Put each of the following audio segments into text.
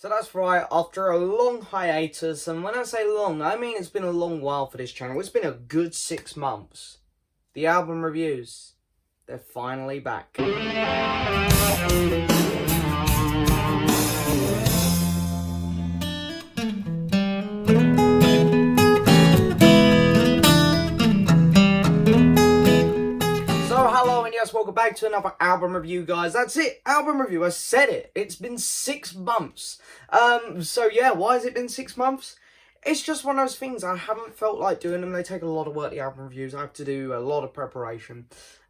So that's right, after a long hiatus, and when I say long, I mean it's been a long while for this channel. It's been a good 6 months. The album reviews, they're finally back. So hello and yes, welcome back to another album review, guys. That's it, album review. I said it. It's been 6 months. So yeah, why has it been 6 months? It's just one of those things. I haven't felt like doing them. They take a lot of work, the album reviews. I have to do a lot of preparation.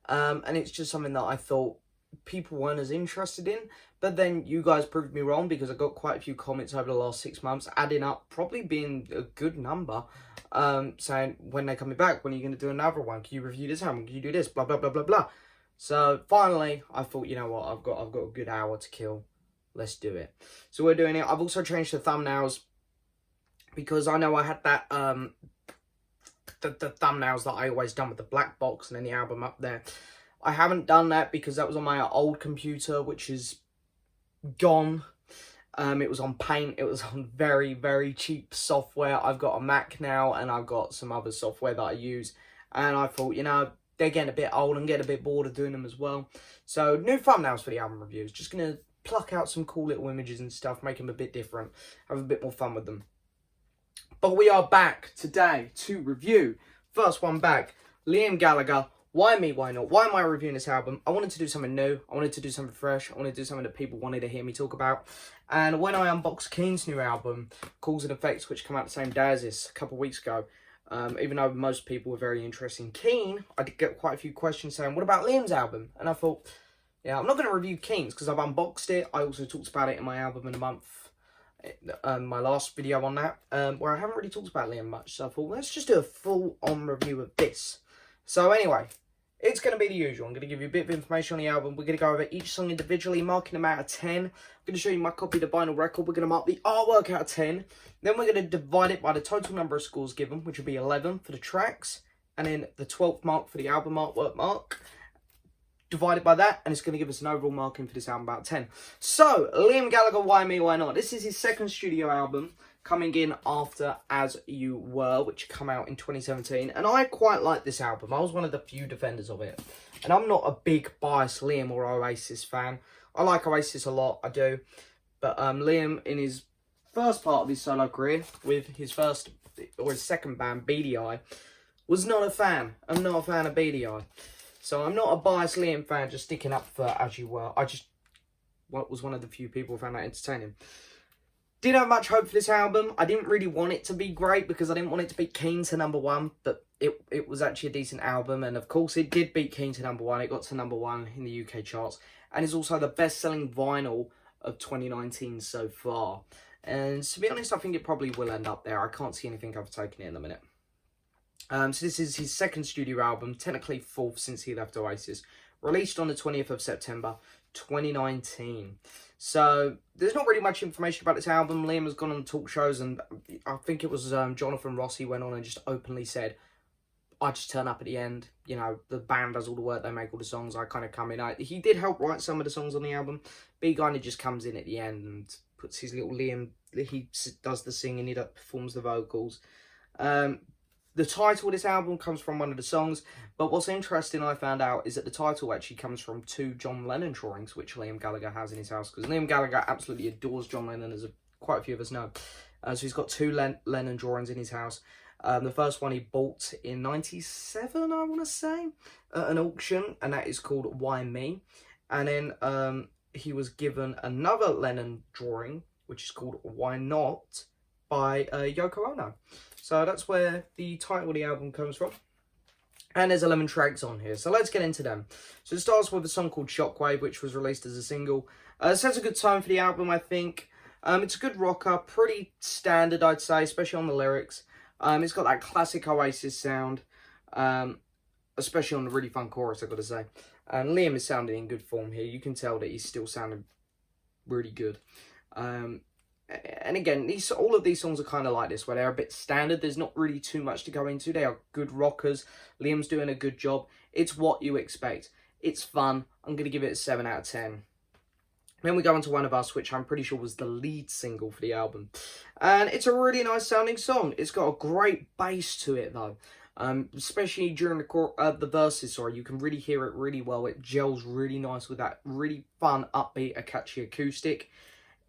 And it's just something that I thought people weren't as interested in. But then you guys proved me wrong, because I got quite a few comments over the last 6 months, adding up, probably being a good number, saying, when they're coming back, when are you going to do another one? Can you review this album? Can you do this? Blah, blah, blah, blah, blah. So finally, I thought, you know what, I've got a good hour to kill. Let's do it. So we're doing it. I've also changed the thumbnails, because I know I had that, the thumbnails that I always done with the black box and then the album up there. I haven't done that because that was on my old computer, which is gone. It was on Paint. It was on very, very cheap software. I've got a Mac now, and I've got some other software that I use. And I thought, you know, they're getting a bit old and getting a bit bored of doing them as well. So new thumbnails for the album reviews. Just going to pluck out some cool little images and stuff, make them a bit different, have a bit more fun with them. But we are back today to review, first one back, Liam Gallagher, Why Me, Why Not? Why am I reviewing this album? I wanted to do something new, I wanted to do something fresh, I wanted to do something that people wanted to hear me talk about. And when I unboxed Keane's new album, Cause and Effects, which came out the same day as this, a couple of weeks ago, even though most people were very interested in Keane, I did get quite a few questions saying, what about Liam's album? And I thought, yeah, I'm not going to review Keane's because I've unboxed it. I also talked about it in my album in a month. My last video on that, where I haven't really talked about Liam much, so I thought, let's just do a full-on review of this. So anyway, it's going to be the usual. I'm going to give you a bit of information on the album. We're going to go over each song individually, marking them out of 10. I'm going to show you my copy of the vinyl record. We're going to mark the artwork out of 10. Then we're going to divide it by the total number of scores given, which will be 11 for the tracks, and then the 12th mark for the album artwork mark. Divided by that, and it's going to give us an overall marking for this album about 10. So, Liam Gallagher, Why Me, Why Not? This is his second studio album, coming in after As You Were, which came out in 2017. And I quite like this album. I was one of the few defenders of it. And I'm not a big biased Liam or Oasis fan. I like Oasis a lot, I do. But Liam, in his first part of his solo career, with his first, or his second band, Beady Eye, was not a fan. I'm not a fan of Beady Eye. So I'm not a biased Liam fan just sticking up for As You Were. I just was one of the few people who found that entertaining. Didn't have much hope for this album. I didn't really want it to be great because I didn't want it to beat Keane to #1. But it was actually a decent album. And of course it did beat Keane to #1. It got to #1 in the UK charts. And it's also the best-selling vinyl of 2019 so far. And to be honest, I think it probably will end up there. I can't see anything overtaking it in a minute. So this is his second studio album, technically fourth since he left Oasis, released on the 20th of September 2019. So there's not really much information about this album. Liam has gone on talk shows, and I think it was Jonathan Rossi went on and just openly said, I just turn up at the end, you know, the band does all the work, they make all the songs, I kind of come in. He did help write some of the songs on the album, but he kind of just comes in at the end and puts his little Liam, he does the singing, he performs the vocals. The title of this album comes from one of the songs, but what's interesting I found out is that the title actually comes from 2 John Lennon drawings, which Liam Gallagher has in his house, because Liam Gallagher absolutely adores John Lennon, as quite a few of us know. So he's got 2 Lennon drawings in his house. The first one he bought in 97, I want to say, at an auction, and that is called Why Me? And then he was given another Lennon drawing, which is called Why Not? By Yoko Ono. So that's where the title of the album comes from. And there's 11 tracks on here, so let's get into them. So it starts with a song called Shockwave, which was released as a single. It sets a good tone for the album, I think. It's a good rocker, pretty standard, I'd say, especially on the lyrics. It's got that classic Oasis sound, especially on the really fun chorus, I've got to say. And Liam is sounding in good form here. You can tell that he's still sounding really good. And again, all of these songs are kind of like this, where they're a bit standard. There's not really too much to go into. They are good rockers. Liam's doing a good job. It's what you expect. It's fun. I'm going to give it a 7 out of 10. Then we go on to One of Us, which I'm pretty sure was the lead single for the album. And it's a really nice sounding song. It's got a great bass to it though. Especially during the verses, sorry, you can really hear it really well. It gels really nice with that really fun, upbeat, catchy acoustic.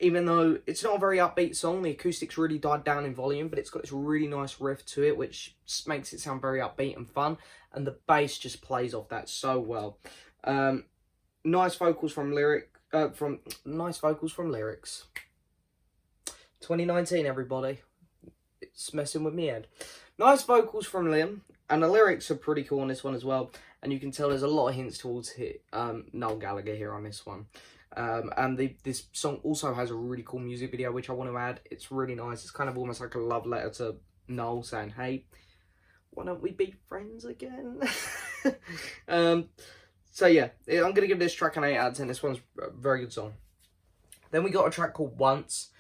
Even though it's not a very upbeat song, the acoustics really died down in volume, but it's got this really nice riff to it, which makes it sound very upbeat and fun. And the bass just plays off that so well. Nice vocals from lyrics. 2019, everybody. It's messing with me head. Nice vocals from Liam, and the lyrics are pretty cool on this one as well. And you can tell there's a lot of hints towards Liam Gallagher here on this one. And this song also has a really cool music video, which I want to add. It's really nice. It's kind of almost like a love letter to Noel saying, hey, why don't we be friends again? So yeah, I'm going to give this track an 8 out of 10. This one's a very good song. Then we got a track called Once,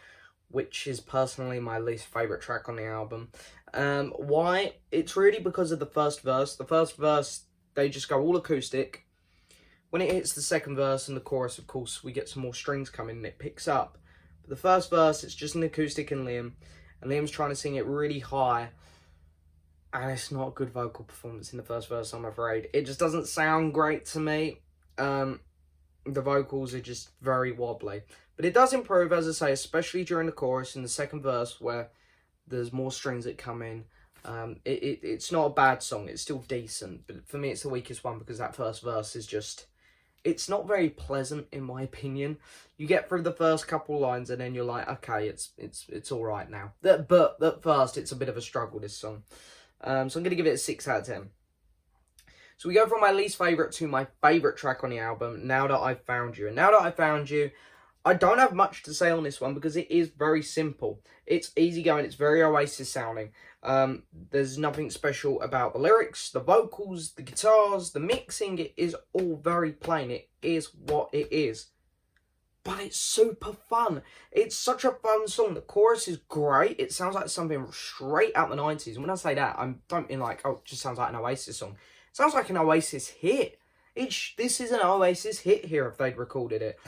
which is personally my least favourite track on the album. Why? It's really because of the first verse. The first verse, they just go all acoustic. When it hits the second verse and the chorus, of course, we get some more strings coming and it picks up. But the first verse, it's just an acoustic and Liam's trying to sing it really high. And it's not a good vocal performance in the first verse, I'm afraid. It just doesn't sound great to me. The vocals are just very wobbly. But it does improve, as I say, especially during the chorus in the second verse where there's more strings that come in. It's not a bad song. It's still decent. But for me, it's the weakest one because that first verse is just... It's not very pleasant, in my opinion. You get through the first couple lines and then you're like, okay, it's all right now. But at first, it's a bit of a struggle, this song. So I'm going to give it a 6 out of 10. So we go from my least favourite to my favourite track on the album, Now That I've Found You. And Now That I've Found You, I don't have much to say on this one because it is very simple. It's easygoing, it's very Oasis sounding. There's nothing special about the lyrics, the vocals, the guitars, the mixing. It is all very plain. It is what it is. But it's super fun. It's such a fun song. The chorus is great. It sounds like something straight out the 90s. And when I say that, I don't mean like, oh, it just sounds like an Oasis song. It sounds like an Oasis hit. This is an Oasis hit here if they'd recorded it.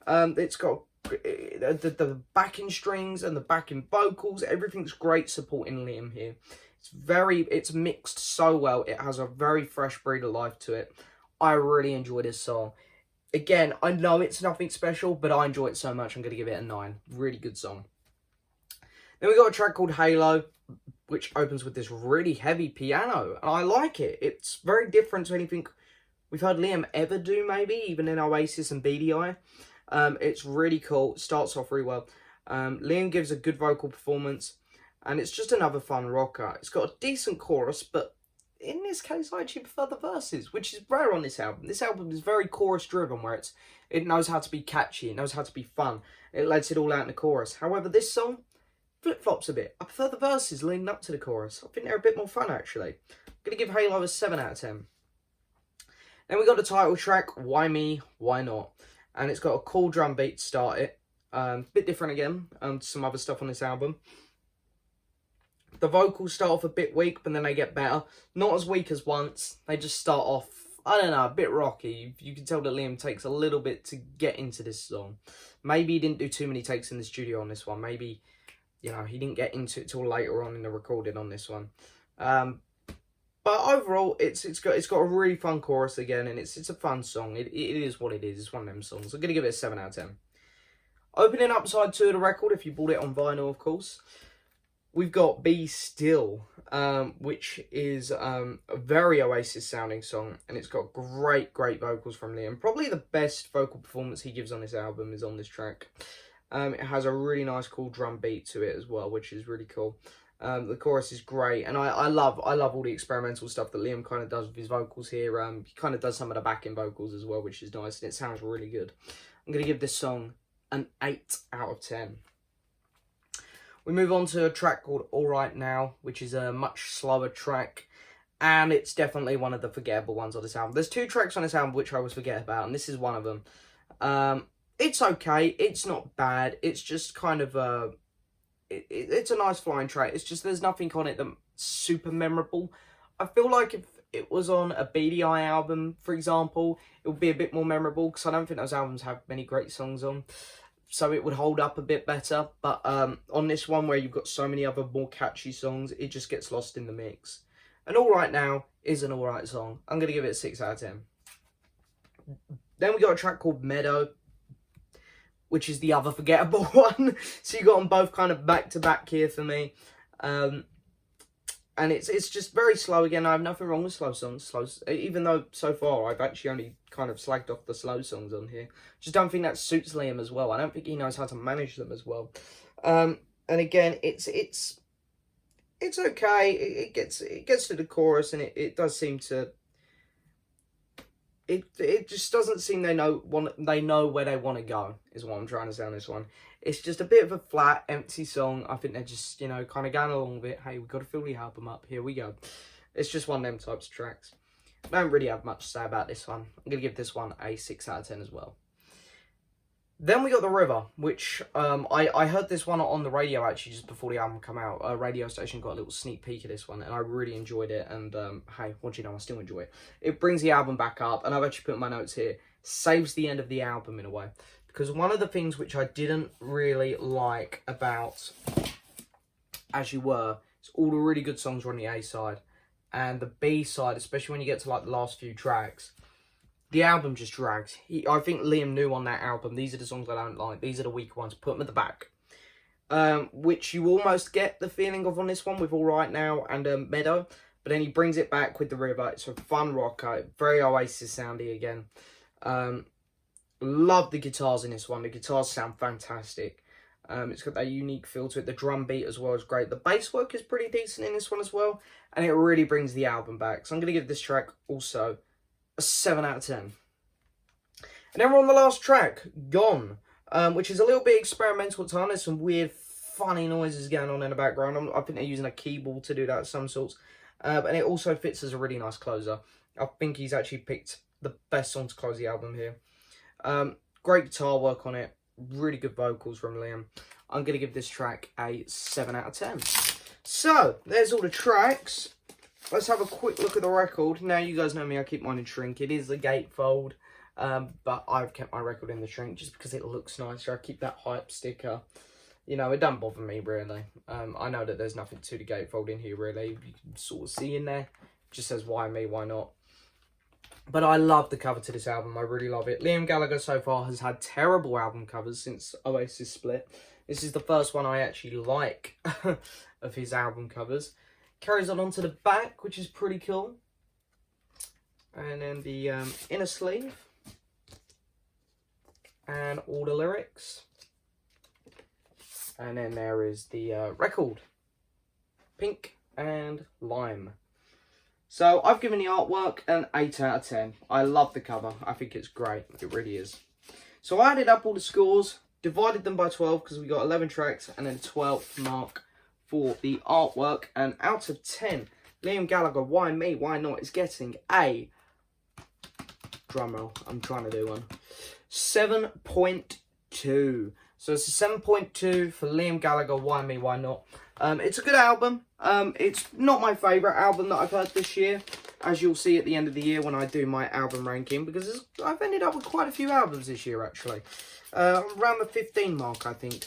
It's got the backing strings and the backing vocals. Everything's great supporting Liam here. It's mixed so well. It has a very fresh breed of life to it. I really enjoy this song. Again, I know it's nothing special, but I enjoy it so much, I'm going to give it a 9. Really good song. Then we got a track called Halo, which opens with this really heavy piano. And I like it. It's very different to anything we've heard Liam ever do, maybe, even in Oasis and BDI. It's really cool. It starts off really well. Liam gives a good vocal performance, and it's just another fun rocker. It's got a decent chorus, but in this case, I actually prefer the verses, which is rare on this album. This album is very chorus-driven, where it knows how to be catchy, it knows how to be fun. It lets it all out in the chorus. However, this song flip-flops a bit. I prefer the verses leading up to the chorus. I think they're a bit more fun, actually. I'm going to give Halo a 7 out of 10. Then we got the title track, Why Me, Why Not? And it's got a cool drum beat to start it. Bit different again to some other stuff on this album. The vocals start off a bit weak, but then they get better. Not as weak as Once. They just start off, I don't know, a bit rocky. You can tell that Liam takes a little bit to get into this song. Maybe he didn't do too many takes in the studio on this one. Maybe, you know, he didn't get into it till later on in the recording on this one. But overall, it's got a really fun chorus again, and it's a fun song. It is what it is. It's one of them songs. I'm going to give it a 7 out of 10. Opening up side 2 of the record, if you bought it on vinyl, of course. We've got Be Still, which is a very Oasis sounding song, and it's got great vocals from Liam. Probably the best vocal performance he gives on this album is on this track. It has a really nice cool drum beat to it as well, which is really cool. The chorus is great, and I love all the experimental stuff that Liam kind of does with his vocals here. He kind of does some of the backing vocals as well, which is nice, and it sounds really good. I'm going to give this song an 8 out of 10. We move on to a track called All Right Now, which is a much slower track, and it's definitely one of the forgettable ones on this album. There's 2 tracks on this album which I always forget about, and this is one of them. It's okay, it's not bad, it's just kind of it's a nice flying track. It's just there's nothing on it that's super memorable. I feel like it was on a BDI album, for example, it would be a bit more memorable, because I don't think those albums have many great songs on. So it would hold up a bit better. But on this one, where you've got so many other more catchy songs, it just gets lost in the mix. And All Right Now is an alright song. I'm going to give it a 6 out of 10. Then we got a track called Meadow, which is the other forgettable one. So you got them both kind of back to back here for me. And it's just very slow again. I have nothing wrong with slow songs. Even though so far I've actually only kind of slagged off the slow songs on here. Just don't think that suits Liam as well. I don't think he knows how to manage them as well. And again, it's okay. It gets to the chorus, and it does seem to. It just doesn't seem they know where they want to go, is what I'm trying to say on this one. It's just a bit of a flat, empty song. I think they're just, kind of going along with it. Hey, we've got to fill the album up. Here we go. It's just one of them types of tracks. I don't really have much to say about this one. I'm going to give this one a 6 out of 10 as well. Then we got The River, which I heard this one on the radio actually just before the album came out. A radio station got a little sneak peek of this one, and I really enjoyed it. And hey, what do you know, I still enjoy it. It brings the album back up, and I've actually put in my notes here, saves the end of the album in a way. Because one of the things which I didn't really like about As You Were is all the really good songs were on the A side. And the B side, especially when you get to like the last few tracks, the album just drags. I think Liam knew on that album, these are the songs I don't like. These are the weaker ones. Put them at the back. Which you almost get the feeling of on this one with All Right Now and Meadow. But then he brings it back with The River. It's a fun rocker. Very Oasis soundy again. Love the guitars in this one. The guitars sound fantastic. It's got that unique feel to it. The drum beat as well is great. The bass work is pretty decent in this one as well. And it really brings the album back. So I'm going to give this track also a 7 out of 10. And then we're on the last track, Gone, which is a little bit experimental at times. There's some weird, funny noises going on in the background. I think they're using a keyboard to do that of some sorts. And it also fits as a really nice closer. I think he's actually picked the best song to close the album here. Great guitar work on it. Really good vocals from Liam. I'm going to give this track a 7 out of 10. So, there's all the tracks. Let's have a quick look at the record. Now, you guys know me, I keep mine in shrink. It is the gatefold, but I've kept my record in the shrink just because it looks nicer. I keep that hype sticker. It doesn't bother me, really. I know that there's nothing to the gatefold in here, really. You can sort of see in there. It just says, why me, why not? But I love the cover to this album. I really love it. Liam Gallagher so far has had terrible album covers since Oasis split. This is the first one I actually like of his album covers. Carries on onto the back, which is pretty cool. And then the inner sleeve. And all the lyrics. And then there is the record. Pink and lime. So I've given the artwork an 8 out of 10. I love the cover. I think it's great. It really is. So I added up all the scores, divided them by 12 because we got 11 tracks, and then a 12th mark for the artwork. And out of 10, Liam Gallagher, Why Me, Why Not, is getting a, drumroll, I'm trying to do one, 7.2. So it's a 7.2 for Liam Gallagher, Why Me, Why Not. It's a good album. It's not my favourite album that I've heard this year, as you'll see at the end of the year when I do my album ranking, because I've ended up with quite a few albums this year, actually. Around the 15 mark, I think,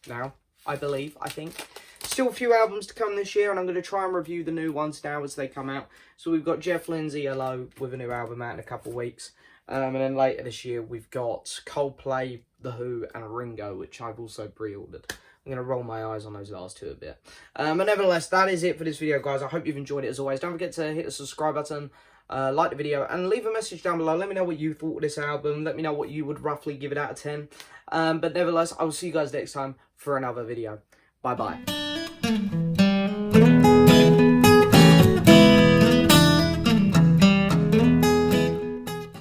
now. I think. Still a few albums to come this year, and I'm going to try and review the new ones now as they come out. So we've got Jeff Lynne's ELO with a new album out in a couple of weeks. And then later this year, we've got Coldplay, The Who, and Ringo, which I've also pre-ordered. I'm going to roll my eyes on those last two a bit. But nevertheless, that is it for this video, guys. I hope you've enjoyed it as always. Don't forget to hit the subscribe button, like the video, and leave a message down below. Let me know what you thought of this album. Let me know what you would roughly give it out of 10. But nevertheless, I will see you guys next time for another video. Bye-bye.